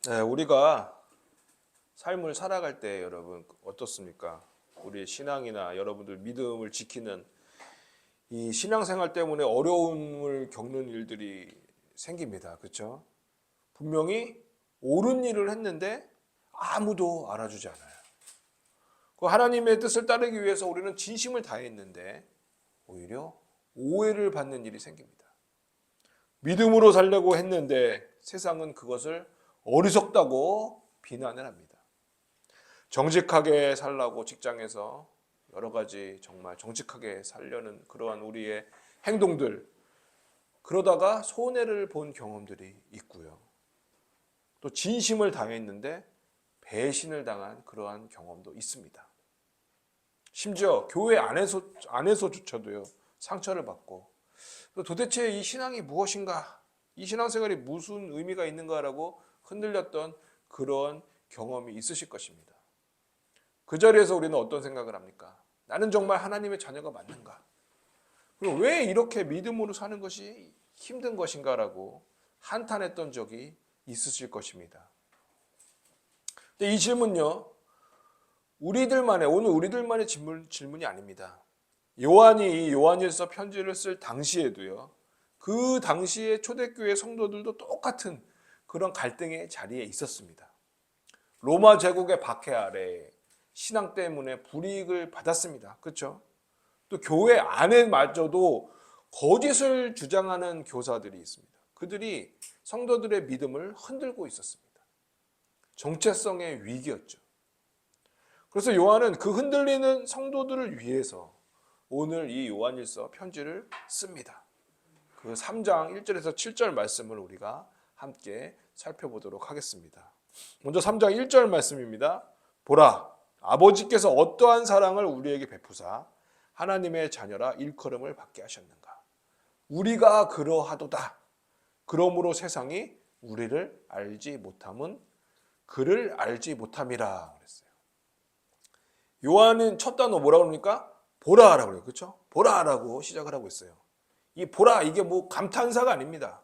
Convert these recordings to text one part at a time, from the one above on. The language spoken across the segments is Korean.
네, 우리가 삶을 살아갈 때 여러분 어떻습니까? 우리 신앙이나 여러분들 믿음을 지키는 이 신앙생활 때문에 어려움을 겪는 일들이 생깁니다. 그렇죠? 분명히 옳은 일을 했는데 아무도 알아주지 않아요. 그 하나님의 뜻을 따르기 위해서 우리는 진심을 다했는데 오히려 오해를 받는 일이 생깁니다. 믿음으로 살려고 했는데 세상은 그것을 어리석다고 비난을 합니다. 정직하게 살라고 직장에서 여러 가지 정말 정직하게 살려는 그러한 우리의 행동들, 그러다가 손해를 본 경험들이 있고요. 또 진심을 다했는데 배신을 당한 그러한 경험도 있습니다. 심지어 교회 안에서조차도요, 상처를 받고, 또 도대체 이 신앙이 무엇인가, 이 신앙생활이 무슨 의미가 있는가라고 흔들렸던 그런 경험이 있으실 것입니다. 그 자리에서 우리는 어떤 생각을 합니까? 나는 정말 하나님의 자녀가 맞는가? 그리고 왜 이렇게 믿음으로 사는 것이 힘든 것인가라고 한탄했던 적이 있으실 것입니다. 근데 이 질문요, 오늘 우리들만의 질문이 아닙니다. 요한이 이 요한일서 편지를 쓸 당시에도요, 그 당시에 초대교회 성도들도 똑같은 그런 갈등의 자리에 있었습니다. 로마 제국의 박해 아래 신앙 때문에 불이익을 받았습니다. 그렇죠? 또 교회 안에마저도 거짓을 주장하는 교사들이 있습니다. 그들이 성도들의 믿음을 흔들고 있었습니다. 정체성의 위기였죠. 그래서 요한은 그 흔들리는 성도들을 위해서 오늘 이 요한일서 편지를 씁니다. 그 3장 1절에서 7절 말씀을 우리가 함께 살펴보도록 하겠습니다. 먼저 3장 1절 말씀입니다. 보라, 아버지께서 어떠한 사랑을 우리에게 베푸사 하나님의 자녀라 일컬음을 받게 하셨는가. 우리가 그러하도다. 그러므로 세상이 우리를 알지 못함은 그를 알지 못함이라 그랬어요. 요한은 첫 단어 뭐라고 합니까? 보라라고 그래요. 그렇죠? 보라라고 시작을 하고 있어요. 이 보라, 이게 뭐 감탄사가 아닙니다.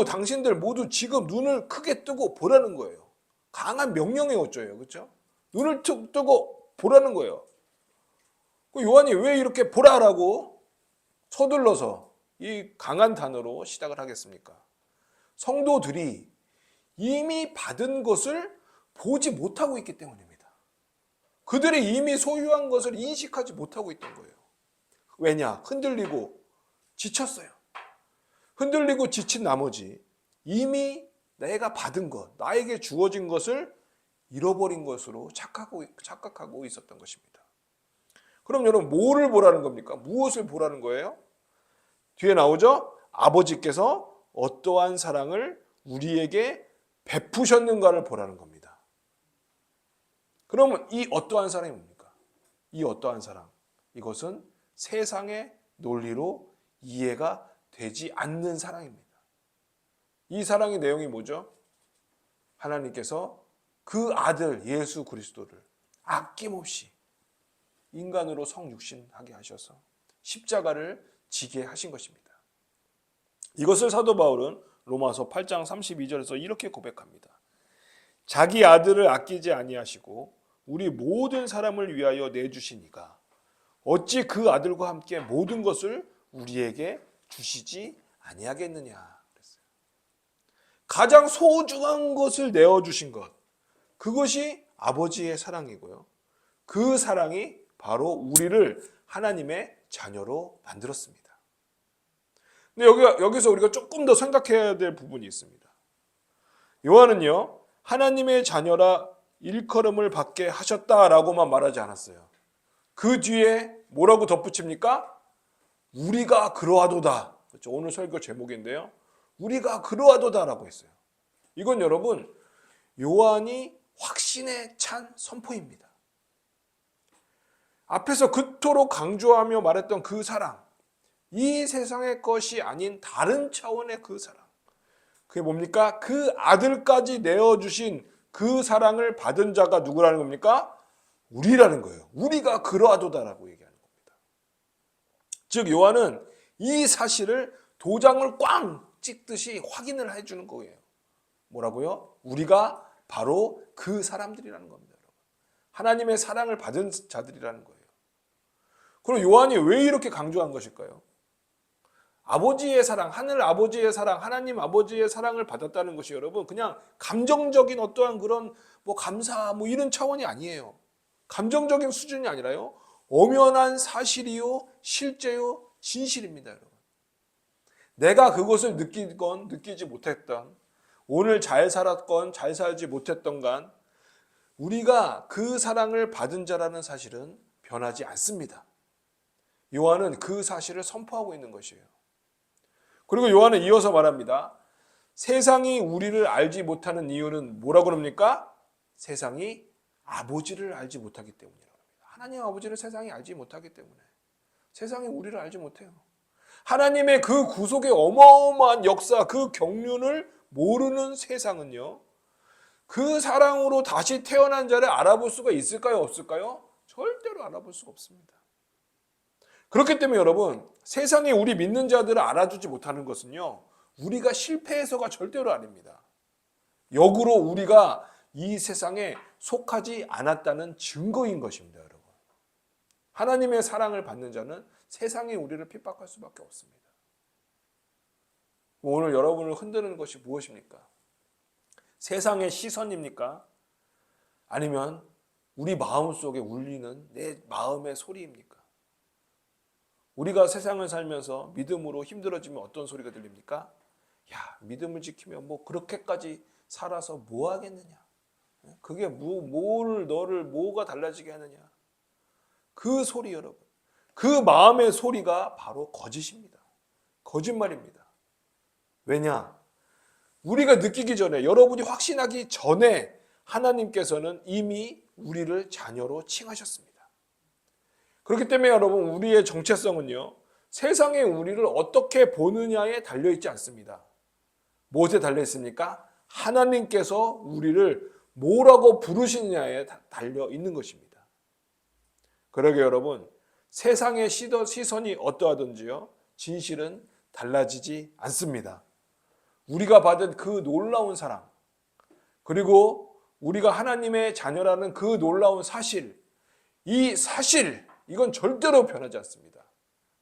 당신들 모두 지금 눈을 크게 뜨고 보라는 거예요. 강한 명령의 어조예요. 그렇죠? 눈을 뜨고 보라는 거예요. 요한이 왜 이렇게 보라라고 서둘러서 이 강한 단어로 시작을 하겠습니까? 성도들이 이미 받은 것을 보지 못하고 있기 때문입니다. 그들이 이미 소유한 것을 인식하지 못하고 있던 거예요. 왜냐? 흔들리고 지쳤어요. 흔들리고 지친 나머지 이미 내가 받은 것, 나에게 주어진 것을 잃어버린 것으로 착각하고 있었던 것입니다. 그럼 여러분, 뭐를 보라는 겁니까? 무엇을 보라는 거예요? 뒤에 나오죠? 아버지께서 어떠한 사랑을 우리에게 베푸셨는가를 보라는 겁니다. 그러면 이 어떠한 사랑이 뭡니까? 이 어떠한 사랑, 이것은 세상의 논리로 이해가 되지 않는 사랑입니다. 이 사랑의 내용이 뭐죠? 하나님께서 그 아들 예수 그리스도를 아낌없이 인간으로 성육신하게 하셔서 십자가를 지게 하신 것입니다. 이것을 사도 바울은 로마서 8장 32절에서 이렇게 고백합니다. 자기 아들을 아끼지 아니하시고 우리 모든 사람을 위하여 내주시니가 어찌 그 아들과 함께 모든 것을 우리에게 주시지 아니하겠느냐 그랬어요. 가장 소중한 것을 내어주신 것, 그것이 아버지의 사랑이고요. 그 사랑이 바로 우리를 하나님의 자녀로 만들었습니다. 근데 여기서 우리가 조금 더 생각해야 될 부분이 있습니다. 요한은요, 하나님의 자녀라 일컬음을 받게 하셨다라고만 말하지 않았어요. 그 뒤에 뭐라고 덧붙입니까? 우리가 그러하도다. 그렇죠? 오늘 설교 제목인데요. 우리가 그러하도다라고 했어요. 이건 여러분, 요한이 확신에 찬 선포입니다. 앞에서 그토록 강조하며 말했던 그 사랑, 이 세상의 것이 아닌 다른 차원의 그 사랑, 그게 뭡니까? 그 아들까지 내어주신 그 사랑을 받은 자가 누구라는 겁니까? 우리라는 거예요. 우리가 그러하도다라고 얘기하는 겁니다. 즉 요한은 이 사실을 도장을 꽝 찍듯이 확인을 해주는 거예요. 뭐라고요? 우리가 바로 그 사람들이라는 겁니다. 여러분. 하나님의 사랑을 받은 자들이라는 거예요. 그럼 요한이 왜 이렇게 강조한 것일까요? 아버지의 사랑, 하늘 아버지의 사랑, 하나님 아버지의 사랑을 받았다는 것이 여러분 그냥 감정적인 어떠한 그런 뭐 감사 뭐 이런 차원이 아니에요. 감정적인 수준이 아니라요. 엄연한 사실이요, 실제요, 진실입니다, 여러분. 내가 그것을 느끼건 느끼지 못했던, 오늘 잘 살았건 잘 살지 못했던 간 우리가 그 사랑을 받은 자라는 사실은 변하지 않습니다. 요한은 그 사실을 선포하고 있는 것이에요. 그리고 요한은 이어서 말합니다. 세상이 우리를 알지 못하는 이유는 뭐라고 그럽니까? 세상이 아버지를 알지 못하기 때문이라고 합니다. 하나님 아버지를 세상이 알지 못하기 때문에 세상이 우리를 알지 못해요. 하나님의 그 구속의 어마어마한 역사, 그 경륜을 모르는 세상은요, 그 사랑으로 다시 태어난 자를 알아볼 수가 있을까요? 없을까요? 절대로 알아볼 수가 없습니다. 그렇기 때문에 여러분, 세상이 우리 믿는 자들을 알아주지 못하는 것은요, 우리가 실패해서가 절대로 아닙니다. 역으로 우리가 이 세상에 속하지 않았다는 증거인 것입니다, 여러분. 하나님의 사랑을 받는 자는 세상이 우리를 핍박할 수밖에 없습니다. 오늘 여러분을 흔드는 것이 무엇입니까? 세상의 시선입니까? 아니면 우리 마음속에 울리는 내 마음의 소리입니까? 우리가 세상을 살면서 믿음으로 힘들어지면 어떤 소리가 들립니까? 야, 믿음을 지키면 뭐 그렇게까지 살아서 뭐 하겠느냐? 그게 너를 뭐가 달라지게 하느냐? 그 소리 여러분. 그 마음의 소리가 바로 거짓입니다. 거짓말입니다. 왜냐? 우리가 느끼기 전에, 여러분이 확신하기 전에 하나님께서는 이미 우리를 자녀로 칭하셨습니다. 그렇기 때문에 여러분, 우리의 정체성은요, 세상에 우리를 어떻게 보느냐에 달려있지 않습니다. 무엇에 달려있습니까? 하나님께서 우리를 뭐라고 부르시느냐에 달려있는 것입니다. 그러게 여러분, 세상의 시선이 어떠하든지요, 진실은 달라지지 않습니다. 우리가 받은 그 놀라운 사랑, 그리고 우리가 하나님의 자녀라는 그 놀라운 사실, 이 사실, 이건 절대로 변하지 않습니다.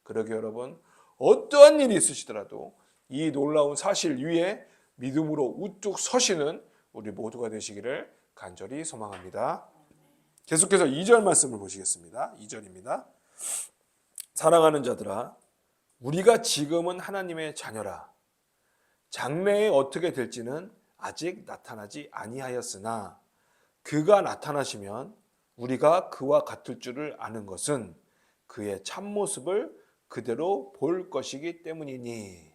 그러게 여러분, 어떠한 일이 있으시더라도 이 놀라운 사실 위에 믿음으로 우뚝 서시는 우리 모두가 되시기를 간절히 소망합니다. 계속해서 2절 말씀을 보시겠습니다. 2절입니다. 사랑하는 자들아, 우리가 지금은 하나님의 자녀라. 장래에 어떻게 될지는 아직 나타나지 아니하였으나 그가 나타나시면 우리가 그와 같을 줄을 아는 것은 그의 참모습을 그대로 볼 것이기 때문이니.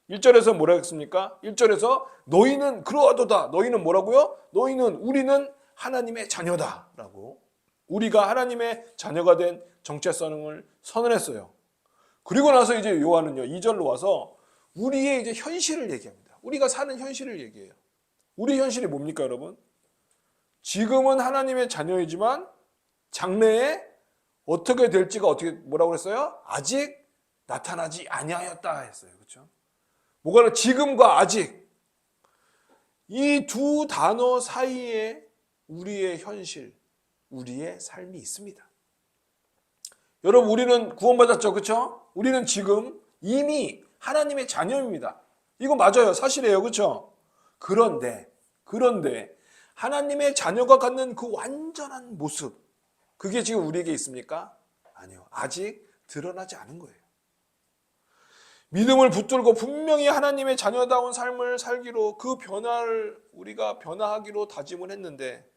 1절에서 뭐라 했습니까? 1절에서 너희는 그러하도다. 너희는 뭐라고요? 우리는 하나님의 자녀다 라고, 우리가 하나님의 자녀가 된 정체성을 선언했어요. 그리고 나서 이제 요한은요, 2절로 와서 우리의 이제 현실을 얘기합니다. 우리가 사는 현실을 얘기해요. 우리 현실이 뭡니까, 여러분? 지금은 하나님의 자녀이지만 장래에 어떻게 될지가 뭐라고 그랬어요? 아직 나타나지 아니하였다 했어요. 그렇죠? 뭐가 지금과 아직, 이 두 단어 사이에 우리의 현실, 우리의 삶이 있습니다. 여러분, 우리는 구원받았죠, 그렇죠? 우리는 지금 이미 하나님의 자녀입니다. 이거 맞아요, 사실이에요, 그렇죠? 그런데 하나님의 자녀가 갖는 그 완전한 모습, 그게 지금 우리에게 있습니까? 아니요, 아직 드러나지 않은 거예요. 믿음을 붙들고 분명히 하나님의 자녀다운 삶을 살기로, 그 변화를 우리가 변화하기로 다짐을 했는데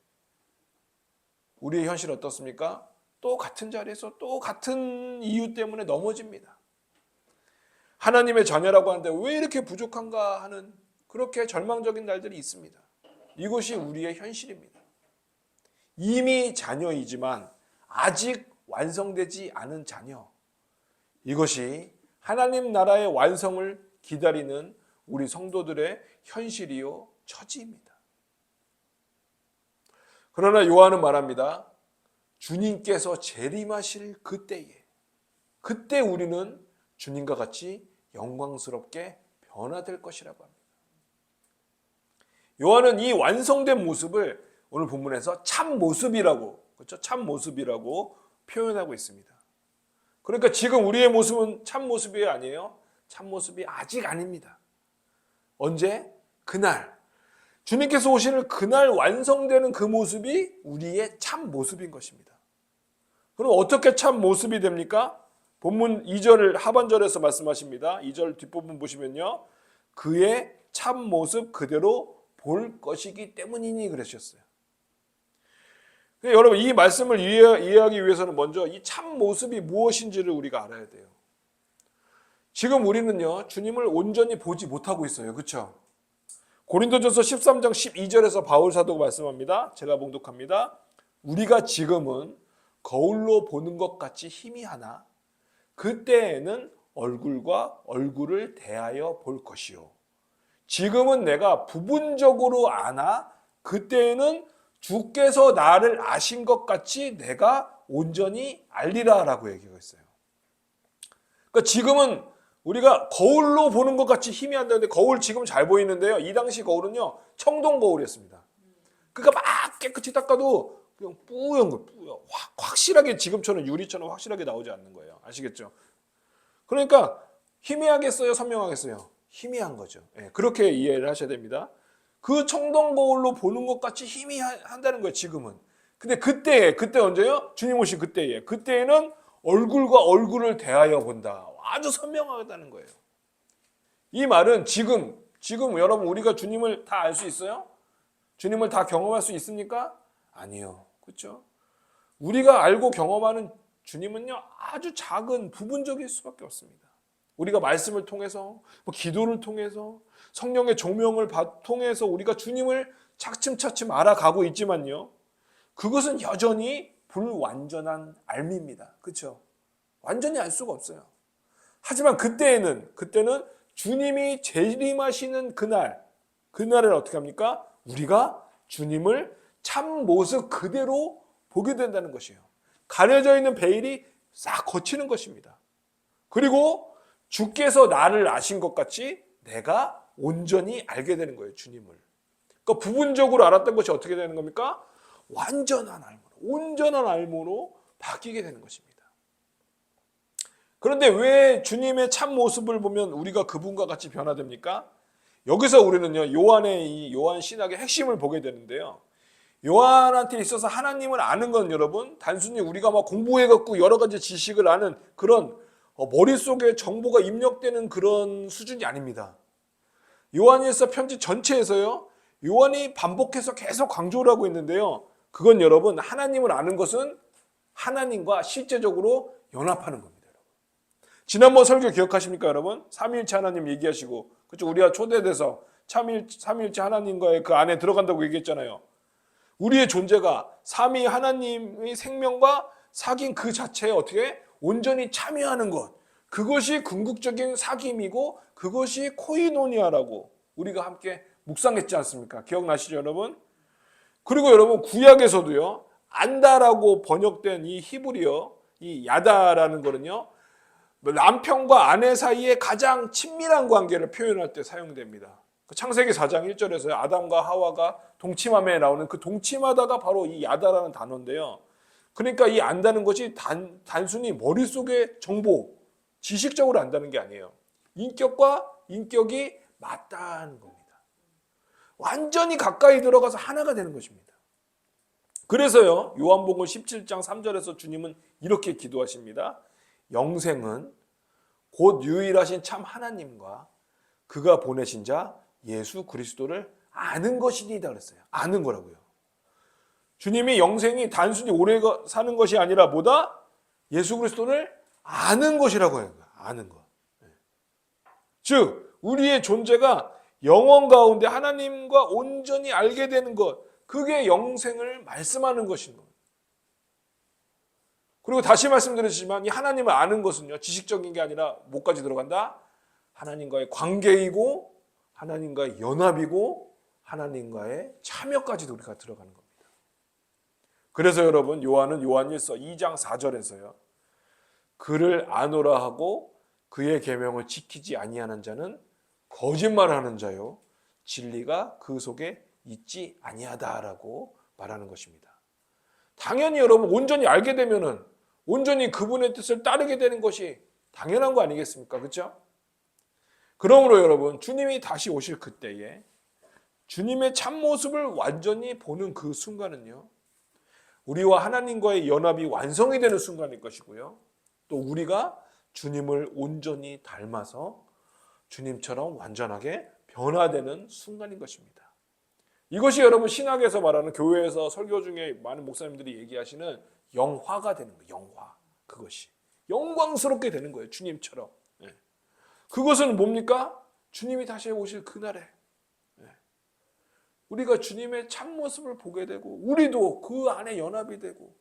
우리의 현실은 어떻습니까? 또 같은 자리에서 또 같은 이유 때문에 넘어집니다. 하나님의 자녀라고 하는데 왜 이렇게 부족한가 하는 그렇게 절망적인 날들이 있습니다. 이것이 우리의 현실입니다. 이미 자녀이지만 아직 완성되지 않은 자녀, 이것이 하나님 나라의 완성을 기다리는 우리 성도들의 현실이요 처지입니다. 그러나 요한은 말합니다. 주님께서 재림하실 그때 우리는 주님과 같이 영광스럽게 변화될 것이라고 합니다. 요한은 이 완성된 모습을 오늘 본문에서 참 모습이라고, 그렇죠? 참 모습이라고 표현하고 있습니다. 그러니까 지금 우리의 모습은 참 모습이 아니에요. 참 모습이 아직 아닙니다. 언제? 그날. 주님께서 오시는 그날 완성되는 그 모습이 우리의 참 모습인 것입니다. 그럼 어떻게 참 모습이 됩니까? 본문 2절 하반절에서 말씀하십니다. 2절 뒷부분 보시면요. 그의 참 모습 그대로 볼 것이기 때문이니 그러셨어요. 여러분 이 말씀을 이해하기 위해서는 먼저 이 참 모습이 무엇인지를 우리가 알아야 돼요. 지금 우리는요. 주님을 온전히 보지 못하고 있어요. 그렇죠? 고린도전서 13장 12절에서 바울 사도가 말씀합니다. 제가 봉독합니다. 우리가 지금은 거울로 보는 것 같이 희미하나 그때에는 얼굴과 얼굴을 대하여 볼 것이요. 지금은 내가 부분적으로 아나 그때에는 주께서 나를 아신 것 같이 내가 온전히 알리라 라고 얘기하고 있어요. 그러니까 지금은 우리가 거울로 보는 것 같이 희미한다는데 거울 지금 잘 보이는데요. 이 당시 거울은요. 청동 거울이었습니다. 그러니까 막 깨끗이 닦아도 그냥 뿌연 거예요. 뿌연. 확실하게 지금처럼 유리처럼 확실하게 나오지 않는 거예요. 아시겠죠? 그러니까 희미하겠어요? 선명하겠어요? 희미한 거죠. 네, 그렇게 이해를 하셔야 됩니다. 그 청동 거울로 보는 것 같이 희미한다는 거예요. 지금은. 근데 그때 언제요? 주님 오신 그때에. 그때에는 얼굴과 얼굴을 대하여 본다. 아주 선명하다는 거예요. 이 말은 지금 여러분 우리가 주님을 다 알 수 있어요? 주님을 다 경험할 수 있습니까? 아니요. 그렇죠? 우리가 알고 경험하는 주님은요. 아주 작은 부분적일 수밖에 없습니다. 우리가 말씀을 통해서 기도를 통해서 성령의 조명을 통해서 우리가 주님을 차츰차츰 알아가고 있지만요. 그것은 여전히 불완전한 알미입니다. 그렇죠? 완전히 알 수가 없어요. 하지만 그때는 주님이 재림하시는 그날을 어떻게 합니까? 우리가 주님을 참 모습 그대로 보게 된다는 것이에요. 가려져 있는 베일이 싹 거치는 것입니다. 그리고 주께서 나를 아신 것 같이 내가 온전히 알게 되는 거예요. 주님을. 그러니까 부분적으로 알았던 것이 어떻게 되는 겁니까? 온전한 알므로 바뀌게 되는 것입니다. 그런데 왜 주님의 참 모습을 보면 우리가 그분과 같이 변화됩니까? 여기서 우리는요, 요한 신학의 핵심을 보게 되는데요. 요한한테 있어서 하나님을 아는 건 여러분, 단순히 우리가 막 공부해갖고 여러 가지 지식을 아는 그런 머릿속에 정보가 입력되는 그런 수준이 아닙니다. 요한일서 편지 전체에서요, 요한이 반복해서 계속 강조를 하고 있는데요. 그건 여러분, 하나님을 아는 것은 하나님과 실제적으로 연합하는 겁니다. 지난번 설교 기억하십니까, 여러분? 삼위일체 하나님 얘기하시고, 그렇죠? 우리가 초대돼서 삼위일체 하나님과의 그 안에 들어간다고 얘기했잖아요. 우리의 존재가 삼위 하나님의 생명과 사귐 그 자체에 어떻게 온전히 참여하는 것, 그것이 궁극적인 사귐이고 그것이 코이노니아라고 우리가 함께 묵상했지 않습니까? 기억나시죠, 여러분? 그리고 여러분 구약에서도요, 안다라고 번역된 이 히브리어, 이 야다라는 거는요, 남편과 아내 사이에 가장 친밀한 관계를 표현할 때 사용됩니다. 창세기 4장 1절에서 아담과 하와가 동침함에 나오는 그 동침하다가 바로 이 야다라는 단어인데요. 그러니까 이 안다는 것이 단순히 머릿속의 정보, 지식적으로 안다는 게 아니에요. 인격과 인격이 맞닿는 겁니다. 완전히 가까이 들어가서 하나가 되는 것입니다. 그래서요, 요한복음 17장 3절에서 주님은 이렇게 기도하십니다. 영생은 곧 유일하신 참 하나님과 그가 보내신 자 예수 그리스도를 아는 것이니이다 그랬어요. 아는 거라고요. 주님이 영생이 단순히 오래 사는 것이 아니라 뭐다? 예수 그리스도를 아는 것이라고 해요. 아는 것. 즉 우리의 존재가 영원 가운데 하나님과 온전히 알게 되는 것, 그게 영생을 말씀하는 것인 겁니다. 그리고 다시 말씀드렸지만 이 하나님을 아는 것은요, 지식적인 게 아니라 뭐까지 들어간다? 하나님과의 관계이고 하나님과의 연합이고 하나님과의 참여까지도 우리가 들어가는 겁니다. 그래서 여러분 요한은 요한일서 2장 4절에서요. 그를 아노라 하고 그의 계명을 지키지 아니하는 자는 거짓말하는 자요 진리가 그 속에 있지 아니하다라고 말하는 것입니다. 당연히 여러분 온전히 알게 되면은 온전히 그분의 뜻을 따르게 되는 것이 당연한 거 아니겠습니까? 그렇죠? 그러므로 여러분 주님이 다시 오실 그때에 주님의 참모습을 완전히 보는 그 순간은요, 우리와 하나님과의 연합이 완성이 되는 순간일 것이고요, 또 우리가 주님을 온전히 닮아서 주님처럼 완전하게 변화되는 순간인 것입니다. 이것이 여러분 신학에서 말하는, 교회에서 설교 중에 많은 목사님들이 얘기하시는 영화가 되는 거예요. 영화. 그것이 영광스럽게 되는 거예요. 주님처럼. 그것은 뭡니까? 주님이 다시 오실 그날에 우리가 주님의 참모습을 보게 되고 우리도 그 안에 연합이 되고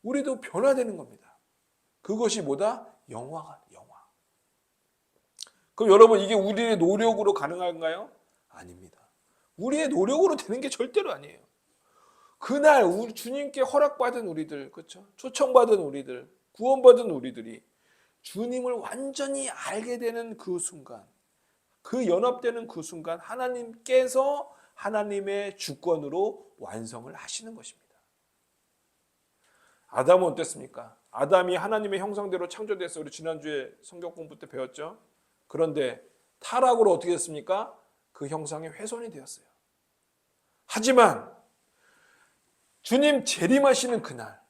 우리도 변화되는 겁니다. 그것이 뭐다? 영화가, 영화. 그럼 여러분 이게 우리의 노력으로 가능한가요? 아닙니다. 우리의 노력으로 되는 게 절대로 아니에요. 그날 우리 주님께 허락받은 우리들, 그렇죠? 초청받은 우리들, 구원받은 우리들이 주님을 완전히 알게 되는 그 순간, 그 연합되는 그 순간 하나님께서 하나님의 주권으로 완성을 하시는 것입니다. 아담은 어땠습니까? 아담이 하나님의 형상대로 창조됐어요. 우리 지난주에 성경 공부 때 배웠죠. 그런데 타락으로 어떻게 됐습니까? 그 형상이 훼손이 되었어요. 하지만 주님 재림하시는 그날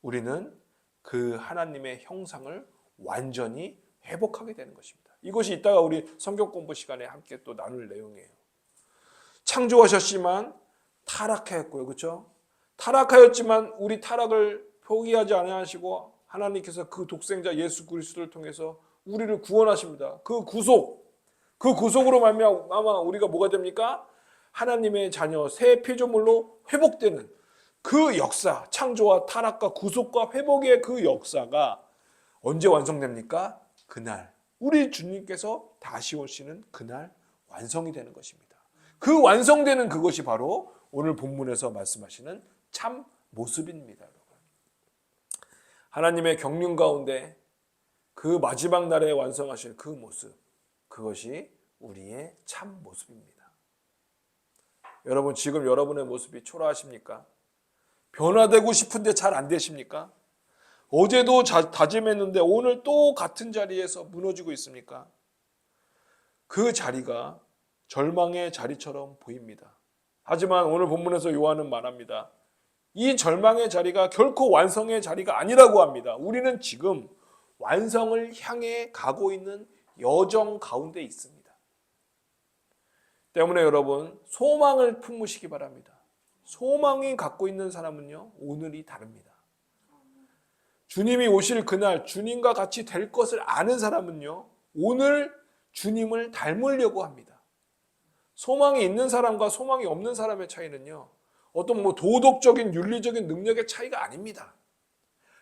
우리는 그 하나님의 형상을 완전히 회복하게 되는 것입니다. 이것이 이따가 우리 성경 공부 시간에 함께 또 나눌 내용이에요. 창조하셨지만 타락하였고요. 그렇죠? 타락하였지만 우리 타락을 포기하지 않으시고 하나님께서 그 독생자 예수 그리스도를 통해서 우리를 구원하십니다. 그 구속으로 말미암아 우리가 뭐가 됩니까? 하나님의 자녀, 새 피조물로 회복되는 그 역사, 창조와 타락과 구속과 회복의 그 역사가 언제 완성됩니까? 그날, 우리 주님께서 다시 오시는 그날 완성이 되는 것입니다. 그 완성되는 그것이 바로 오늘 본문에서 말씀하시는 참 모습입니다. 여러분. 하나님의 경륜 가운데 그 마지막 날에 완성하실 그 모습, 그것이 우리의 참 모습입니다. 여러분 지금 여러분의 모습이 초라하십니까? 변화되고 싶은데 잘 안 되십니까? 어제도 다짐했는데 오늘 또 같은 자리에서 무너지고 있습니까? 그 자리가 절망의 자리처럼 보입니다. 하지만 오늘 본문에서 요한은 말합니다. 이 절망의 자리가 결코 완성의 자리가 아니라고 합니다. 우리는 지금 완성을 향해 가고 있는 여정 가운데 있습니다. 때문에 여러분 소망을 품으시기 바랍니다. 소망이 갖고 있는 사람은요 오늘이 다릅니다. 주님이 오실 그날 주님과 같이 될 것을 아는 사람은요 오늘 주님을 닮으려고 합니다. 소망이 있는 사람과 소망이 없는 사람의 차이는요 어떤 도덕적인 윤리적인 능력의 차이가 아닙니다.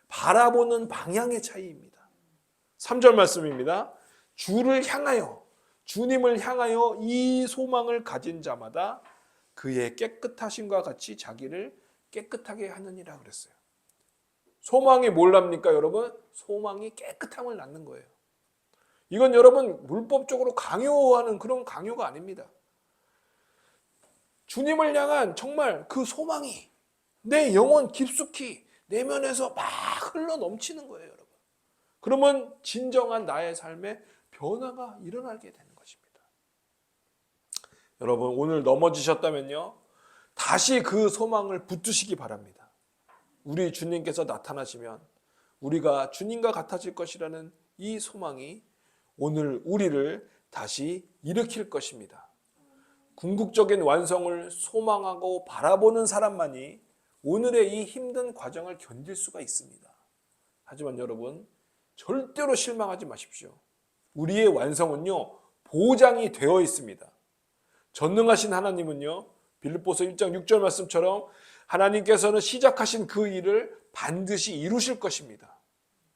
바라보는 방향의 차이입니다. 3절 말씀입니다. 주를 향하여, 주님을 향하여 이 소망을 가진 자마다 그의 깨끗하심과 같이 자기를 깨끗하게 하느니라 그랬어요. 소망이 뭘랍니까 여러분? 소망이 깨끗함을 낳는 거예요. 이건 여러분 물법적으로 강요하는 그런 강요가 아닙니다. 주님을 향한 정말 그 소망이 내 영혼 깊숙이 내면에서 막 흘러 넘치는 거예요, 여러분. 그러면 진정한 나의 삶에 변화가 일어나게 되는 것입니다. 여러분 오늘 넘어지셨다면요 다시 그 소망을 붙드시기 바랍니다. 우리 주님께서 나타나시면 우리가 주님과 같아질 것이라는 이 소망이 오늘 우리를 다시 일으킬 것입니다. 궁극적인 완성을 소망하고 바라보는 사람만이 오늘의 이 힘든 과정을 견딜 수가 있습니다. 하지만 여러분 절대로 실망하지 마십시오. 우리의 완성은요 보장이 되어 있습니다. 전능하신 하나님은요 빌립보서 1장 6절 말씀처럼 하나님께서는 시작하신 그 일을 반드시 이루실 것입니다.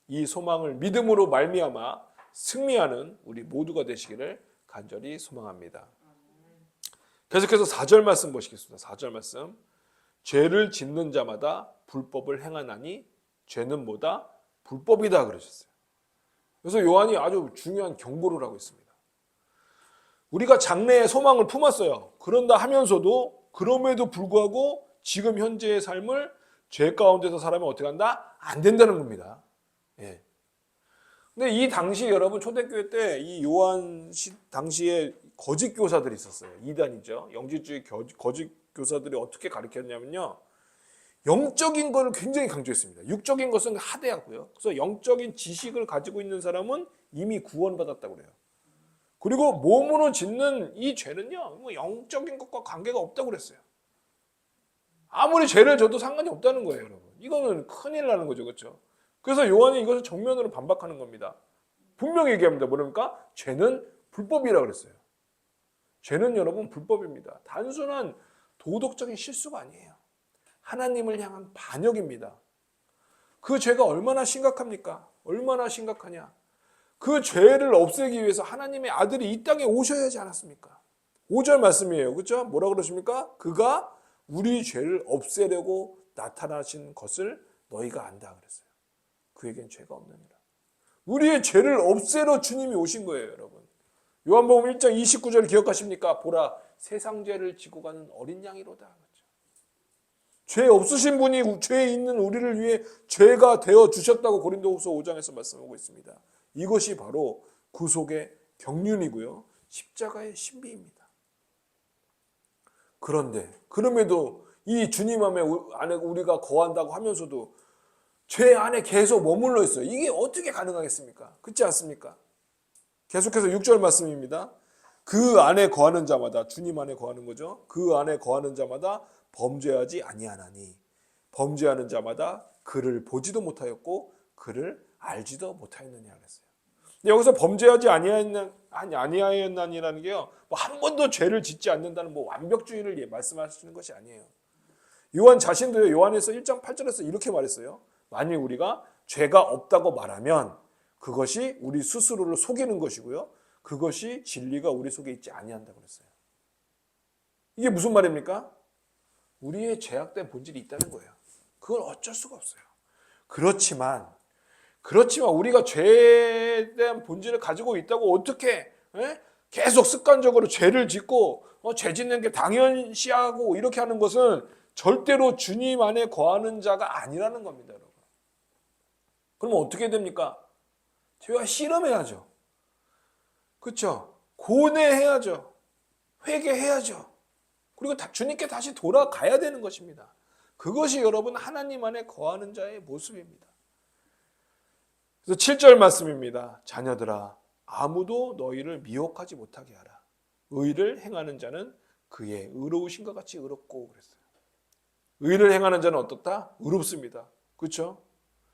이 소망을 믿음으로 말미암아 승리하는 우리 모두가 되시기를 간절히 소망합니다. 계속해서 4절 말씀 보시겠습니다. 4절 말씀. 죄를 짓는 자마다 불법을 행하나니 죄는 뭐다? 불법이다 그러셨어요. 그래서 요한이 아주 중요한 경고를 하고 있습니다. 우리가 장래에 소망을 품었어요. 그런다 하면서도 그럼에도 불구하고 지금 현재의 삶을 죄 가운데서 살아면 어떻게 한다? 안 된다는 겁니다. 예. 근데 이 당시 여러분 초대교회 때 이 요한 당시에 거짓 교사들이 있었어요. 이단이죠. 영지주의 거짓 교사들이 어떻게 가르쳤냐면요. 영적인 거를 굉장히 강조했습니다. 육적인 것은 하대하고요. 그래서 영적인 지식을 가지고 있는 사람은 이미 구원받았다고 그래요. 그리고 몸으로 짓는 이 죄는요, 뭐 영적인 것과 관계가 없다고 그랬어요. 아무리 죄를 져도 상관이 없다는 거예요, 여러분. 이거는 큰일 나는 거죠, 그렇죠? 그래서 요한이 이것을 정면으로 반박하는 겁니다. 분명히 얘기합니다. 뭐랍니까? 죄는 불법이라고 그랬어요. 죄는 여러분 불법입니다. 단순한 도덕적인 실수가 아니에요. 하나님을 향한 반역입니다. 그 죄가 얼마나 심각합니까? 얼마나 심각하냐? 그 죄를 없애기 위해서 하나님의 아들이 이 땅에 오셔야 하지 않았습니까? 5절 말씀이에요. 그렇죠? 뭐라 그러십니까? 그가 우리 죄를 없애려고 나타나신 것을 너희가 안다 그랬어요. 그에겐 죄가 없느니라. 우리의 죄를 없애러 주님이 오신 거예요, 여러분. 요한복음 1장 29절 기억하십니까? 보라, 세상 죄를 지고 가는 어린 양이로다. 그렇죠? 죄 없으신 분이 죄에 있는 우리를 위해 죄가 되어 주셨다고 고린도후서 5장에서 말씀하고 있습니다. 이것이 바로 구속의 경륜이고요. 십자가의 신비입니다. 그런데 그럼에도 이 주님 안에 우리가 거한다고 하면서도 죄 안에 계속 머물러 있어요. 이게 어떻게 가능하겠습니까? 그렇지 않습니까? 계속해서 6절 말씀입니다. 그 안에 거하는 자마다, 주님 안에 거하는 거죠. 그 안에 거하는 자마다 범죄하지 아니하나니 범죄하는 자마다 그를 보지도 못하였고 그를 알지도 못하였느냐 그랬어요. 여기서 범죄하지 아니하였나니라는 게요, 뭐 한 번도 죄를 짓지 않는다는 뭐 완벽주의를 말씀하시는 것이 아니에요. 요한 자신도요, 요한에서 1장 8절에서 이렇게 말했어요. 만일 우리가 죄가 없다고 말하면 그것이 우리 스스로를 속이는 것이고요, 그것이 진리가 우리 속에 있지 아니한다고 그랬어요. 이게 무슨 말입니까? 우리의 죄악된 본질이 있다는 거예요. 그걸 어쩔 수가 없어요. 그렇지만 우리가 죄에 대한 본질을 가지고 있다고 어떻게 계속 습관적으로 죄를 짓고 죄 짓는 게 당연시하고 이렇게 하는 것은 절대로 주님 안에 거하는 자가 아니라는 겁니다, 여러분. 그러면 어떻게 됩니까? 죄와 씨름해야죠. 그렇죠? 고뇌해야죠. 회개해야죠. 그리고 주님께 다시 돌아가야 되는 것입니다. 그것이 여러분 하나님 안에 거하는 자의 모습입니다. 그래서 7절 말씀입니다. 자녀들아, 아무도 너희를 미혹하지 못하게 하라. 의를 행하는 자는 그의 의로우신 것 같이 의롭고 그랬어요. 의를 행하는 자는 어떻다? 의롭습니다. 그렇죠?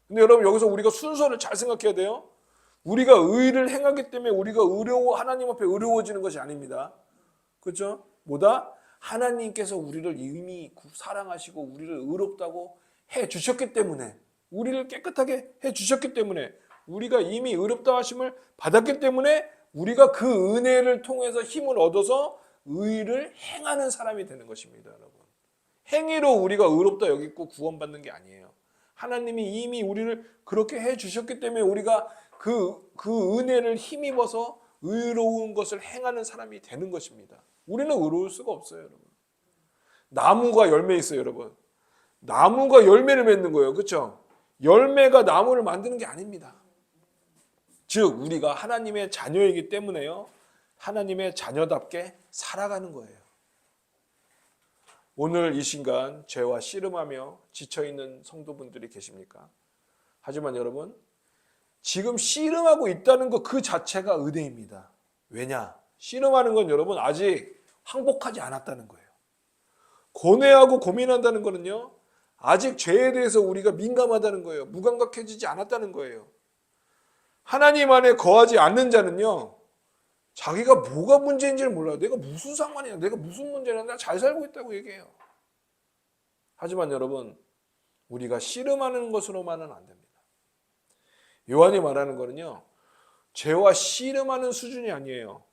근데 여러분 여기서 우리가 순서를 잘 생각해야 돼요. 우리가 의를 행하기 때문에 우리가 하나님 앞에 의로워지는 것이 아닙니다. 그렇죠? 뭐다? 하나님께서 우리를 이미 사랑하시고 우리를 의롭다고 해 주셨기 때문에, 우리를 깨끗하게 해 주셨기 때문에, 우리가 이미 의롭다 하심을 받았기 때문에 우리가 그 은혜를 통해서 힘을 얻어서 의를 행하는 사람이 되는 것입니다, 여러분. 행위로 우리가 의롭다 여기고 구원받는 게 아니에요. 하나님이 이미 우리를 그렇게 해 주셨기 때문에 우리가 그 은혜를 힘입어서 의로운 것을 행하는 사람이 되는 것입니다. 우리는 의로울 수가 없어요, 여러분. 나무가 열매 있어요, 여러분. 나무가 열매를 맺는 거예요. 그렇죠? 열매가 나무를 만드는 게 아닙니다. 즉 우리가 하나님의 자녀이기 때문에요, 하나님의 자녀답게 살아가는 거예요. 오늘 이 순간 죄와 씨름하며 지쳐있는 성도분들이 계십니까? 하지만 여러분, 지금 씨름하고 있다는 것 그 자체가 은혜입니다. 왜냐? 씨름하는 건 여러분 아직 항복하지 않았다는 거예요. 고뇌하고 고민한다는 거는요, 아직 죄에 대해서 우리가 민감하다는 거예요. 무감각해지지 않았다는 거예요. 하나님 안에 거하지 않는 자는요, 자기가 뭐가 문제인지를 몰라요. 내가 무슨 상관이야, 내가 무슨 문제냐, 나 잘 살고 있다고 얘기해요. 하지만 여러분, 우리가 씨름하는 것으로만은 안 됩니다. 요한이 말하는 거는요, 죄와 씨름하는 수준이 아니에요.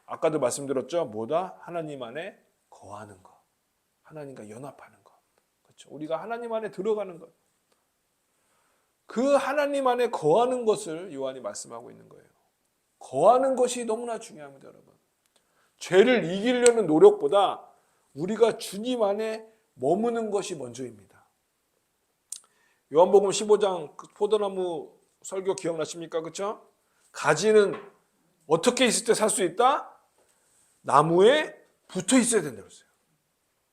아까도 말씀드렸죠. 뭐다? 하나님 안에 거하는 것, 하나님과 연합하는 것, 그렇죠? 우리가 하나님 안에 들어가는 것, 그 하나님 안에 거하는 것을 요한이 말씀하고 있는 거예요. 거하는 것이 너무나 중요합니다, 여러분. 죄를 이기려는 노력보다 우리가 주님 안에 머무는 것이 먼저입니다. 요한복음 15장 포도나무 설교 기억나십니까? 그렇죠? 가지는 어떻게 있을 때 살 수 있다? 나무에 붙어 있어야 된다고 했어요.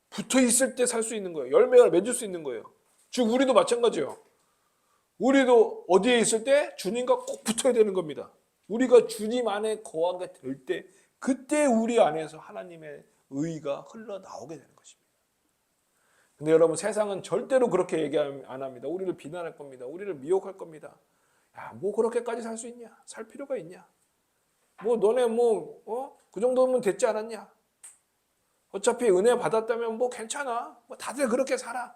붙어 있을 때 살 수 있는 거예요. 열매를 맺을 수 있는 거예요. 즉 우리도 마찬가지예요. 우리도 어디에 있을 때 주님과 꼭 붙어야 되는 겁니다. 우리가 주님 안에 거하게 될 때 그때 우리 안에서 하나님의 의가 흘러나오게 되는 것입니다. 근데 여러분 세상은 절대로 그렇게 얘기 안 합니다. 우리를 비난할 겁니다. 우리를 미혹할 겁니다. 야, 뭐 그렇게까지 살 수 있냐? 살 필요가 있냐? 뭐 너네 그 정도면 됐지 않았냐? 어차피 은혜 받았다면 뭐 괜찮아. 뭐 다들 그렇게 살아.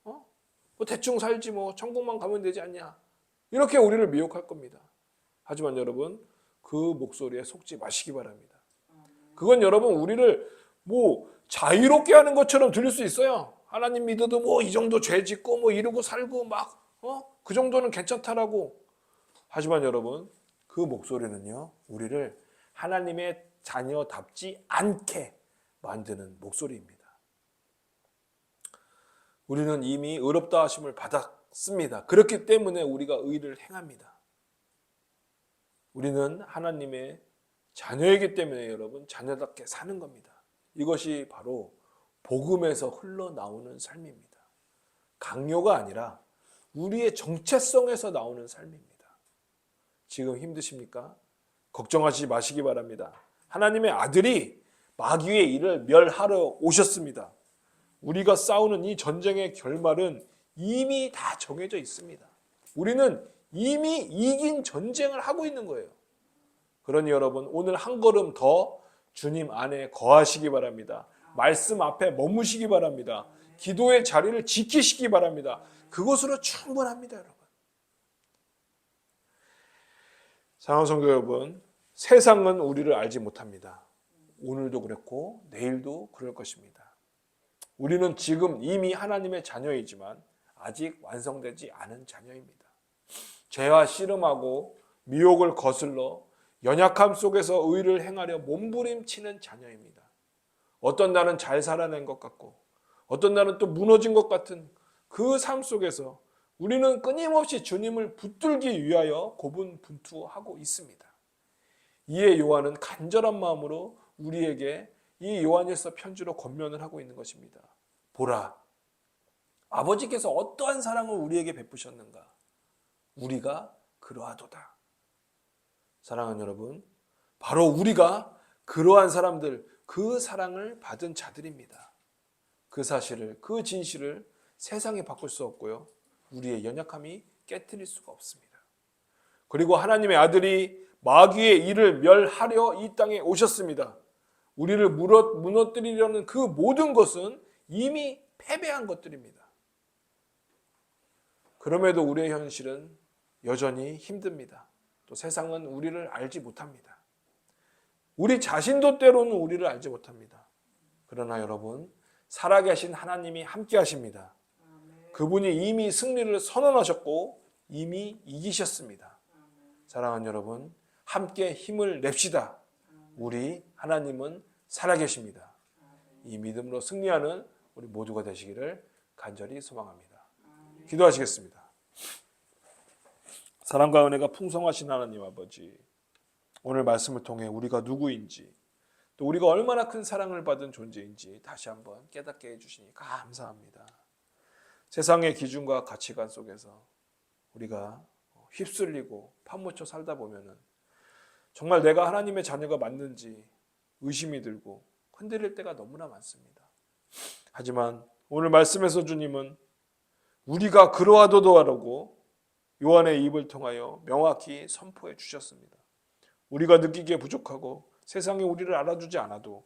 뭐 대충 살지 뭐 천국만 가면 되지 않냐? 이렇게 우리를 미혹할 겁니다. 하지만 여러분 그 목소리에 속지 마시기 바랍니다. 그건 여러분 우리를 뭐 자유롭게 하는 것처럼 들릴 수 있어요. 하나님 믿어도 뭐 이 정도 죄 짓고 뭐 이러고 살고 막 그 정도는 괜찮다라고. 하지만 여러분 그 목소리는요 우리를 하나님의 자녀답지 않게 만드는 목소리입니다. 우리는 이미 의롭다 하심을 받았습니다. 그렇기 때문에 우리가 의를 행합니다. 우리는 하나님의 자녀이기 때문에 여러분 자녀답게 사는 겁니다. 이것이 바로 복음에서 흘러나오는 삶입니다. 강요가 아니라 우리의 정체성에서 나오는 삶입니다. 지금 힘드십니까? 걱정하지 마시기 바랍니다. 하나님의 아들이 마귀의 일을 멸하러 오셨습니다. 우리가 싸우는 이 전쟁의 결말은 이미 다 정해져 있습니다. 우리는 이미 이긴 전쟁을 하고 있는 거예요. 그러니 여러분 오늘 한 걸음 더 주님 안에 거하시기 바랍니다. 말씀 앞에 머무시기 바랍니다. 기도의 자리를 지키시기 바랍니다. 그것으로 충분합니다, 여러분. 사랑하는 성도 여러분, 세상은 우리를 알지 못합니다. 오늘도 그랬고 내일도 그럴 것입니다. 우리는 지금 이미 하나님의 자녀이지만 아직 완성되지 않은 자녀입니다. 죄와 씨름하고 미혹을 거슬러 연약함 속에서 의를 행하려 몸부림치는 자녀입니다. 어떤 날은 잘 살아낸 것 같고 어떤 날은 또 무너진 것 같은 그 삶 속에서 우리는 끊임없이 주님을 붙들기 위하여 고분분투하고 있습니다. 이에 요한은 간절한 마음으로 우리에게 이 요한일서 편지로 권면을 하고 있는 것입니다. 보라, 아버지께서 어떠한 사랑을 우리에게 베푸셨는가? 우리가 그러하도다. 사랑하는 여러분, 바로 우리가 그러한 사람들, 그 사랑을 받은 자들입니다. 그 사실을, 그 진실을 세상이 바꿀 수 없고요. 우리의 연약함이 깨트릴 수가 없습니다. 그리고 하나님의 아들이 마귀의 일을 멸하려 이 땅에 오셨습니다. 우리를 무너뜨리려는 그 모든 것은 이미 패배한 것들입니다. 그럼에도 우리의 현실은 여전히 힘듭니다. 또 세상은 우리를 알지 못합니다. 우리 자신도 때로는 우리를 알지 못합니다. 그러나 여러분, 살아계신 하나님이 함께 하십니다. 그분이 이미 승리를 선언하셨고 이미 이기셨습니다. 사랑하는 여러분, 함께 힘을 냅시다. 우리 하나님은 살아계십니다. 이 믿음으로 승리하는 우리 모두가 되시기를 간절히 소망합니다. 기도하시겠습니다. 사랑과 은혜가 풍성하신 하나님 아버지, 오늘 말씀을 통해 우리가 누구인지 또 우리가 얼마나 큰 사랑을 받은 존재인지 다시 한번 깨닫게 해주시니 감사합니다. 세상의 기준과 가치관 속에서 우리가 휩쓸리고 파묻혀 살다 보면은 정말 내가 하나님의 자녀가 맞는지 의심이 들고 흔들릴 때가 너무나 많습니다. 하지만 오늘 말씀에서 주님은 우리가 그러하도다라고 요한의 입을 통하여 명확히 선포해 주셨습니다. 우리가 느끼기에 부족하고 세상이 우리를 알아주지 않아도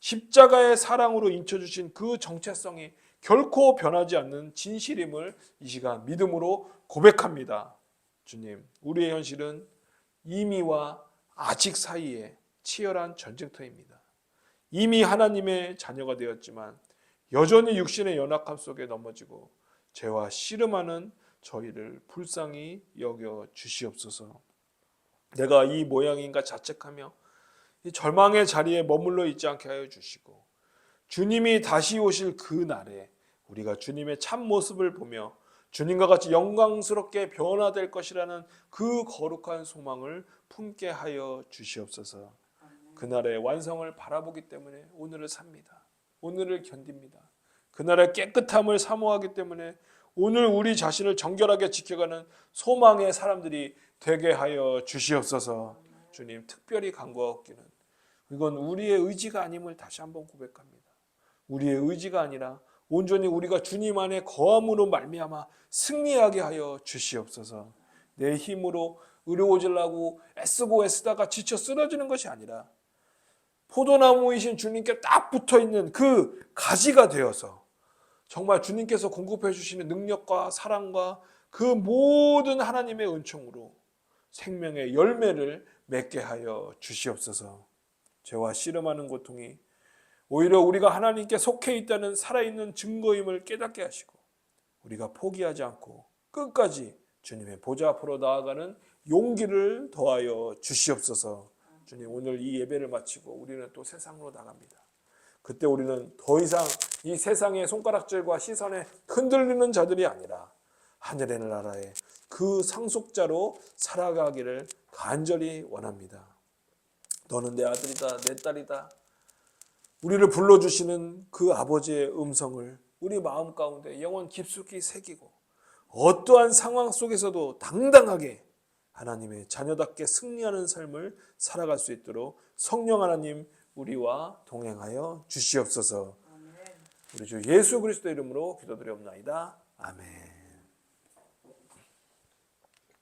십자가의 사랑으로 인쳐주신 그 정체성이 결코 변하지 않는 진실임을 이 시간 믿음으로 고백합니다. 주님, 우리의 현실은 이미와 아직 사이에 치열한 전쟁터입니다. 이미 하나님의 자녀가 되었지만 여전히 육신의 연약함 속에 넘어지고 죄와 씨름하는 저희를 불쌍히 여겨 주시옵소서. 내가 이 모양인가 자책하며 이 절망의 자리에 머물러 있지 않게 하여 주시고 주님이 다시 오실 그 날에 우리가 주님의 참 모습을 보며 주님과 같이 영광스럽게 변화될 것이라는 그 거룩한 소망을 품게 하여 주시옵소서. 그날의 완성을 바라보기 때문에 오늘을 삽니다. 오늘을 견딥니다. 그날의 깨끗함을 사모하기 때문에 오늘 우리 자신을 정결하게 지켜가는 소망의 사람들이 되게 하여 주시옵소서. 주님, 특별히 간구하옵기는 이건 우리의 의지가 아님을 다시 한번 고백합니다. 우리의 의지가 아니라 온전히 우리가 주님 안에 거함으로 말미암아 승리하게 하여 주시옵소서. 내 힘으로 의료오질라고 애쓰다가 지쳐 쓰러지는 것이 아니라 포도나무이신 주님께 딱 붙어있는 그 가지가 되어서 정말 주님께서 공급해 주시는 능력과 사랑과 그 모든 하나님의 은총으로 생명의 열매를 맺게 하여 주시옵소서. 죄와 씨름하는 고통이 오히려 우리가 하나님께 속해 있다는 살아있는 증거임을 깨닫게 하시고 우리가 포기하지 않고 끝까지 주님의 보좌 앞으로 나아가는 용기를 더하여 주시옵소서. 주님, 오늘 이 예배를 마치고 우리는 또 세상으로 나갑니다. 그때 우리는 더 이상 이 세상의 손가락질과 시선에 흔들리는 자들이 아니라 하늘의 나라의 그 상속자로 살아가기를 간절히 원합니다. 너는 내 아들이다, 내 딸이다. 우리를 불러주시는 그 아버지의 음성을 우리 마음 가운데 영원 깊숙이 새기고 어떠한 상황 속에서도 당당하게 하나님의 자녀답게 승리하는 삶을 살아갈 수 있도록 성령 하나님 우리와 동행하여 주시옵소서. 우리 주 예수 그리스도 이름으로 기도드리옵나이다. 아멘.